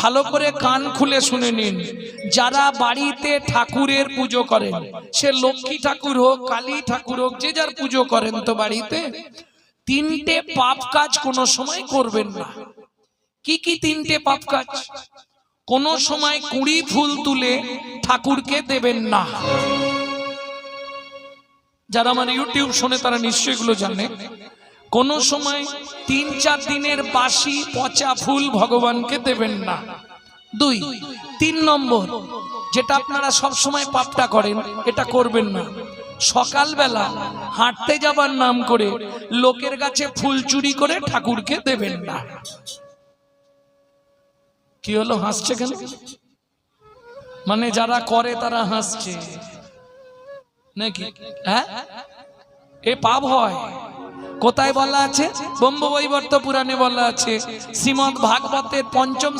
ভালো করে কান খুলে শুনে নিন। যারা বাড়িতে ঠাকুরের পুজো করেন, সে লক্ষ্মী ঠাকুর হোক, কালী ঠাকুর হোক, যে যার পুজো করেন, তো বাড়িতে তিনটে পাপ কাজ কোনো সময় করবেন না। কি কি তিনটে পাপ কাজ? কোনো সময় কুঁড়ি ফুল তুলে ঠাকুরকে দেবেন না। যারা আমার ইউটিউব শোনে তারা নিশ্চয়ই এগুলো জানে। কোনো সময় 3-4 দিনের বাসি পচা ফুল ভগবানকে দেবেন না। 2, 3 নম্বর, যেটা আপনারা সব সময় পাপটা করেন, এটা করবেন না। সকালবেলা হাঁটতে যাবার নাম করে লোকের কাছে ফুল চুরি করে ঠাকুরকে দেবেন না। কি হলো, হাসছে কেন? মানে যারা করে তারা হাসছে নাকি? হ্যাঁ, এ পাপ হয়। কোথায় বলা আছে? ব্রহ্মবৈবর্ত পুরাণে বলা আছে, শ্রীমদ্ ভাগবতের 5ম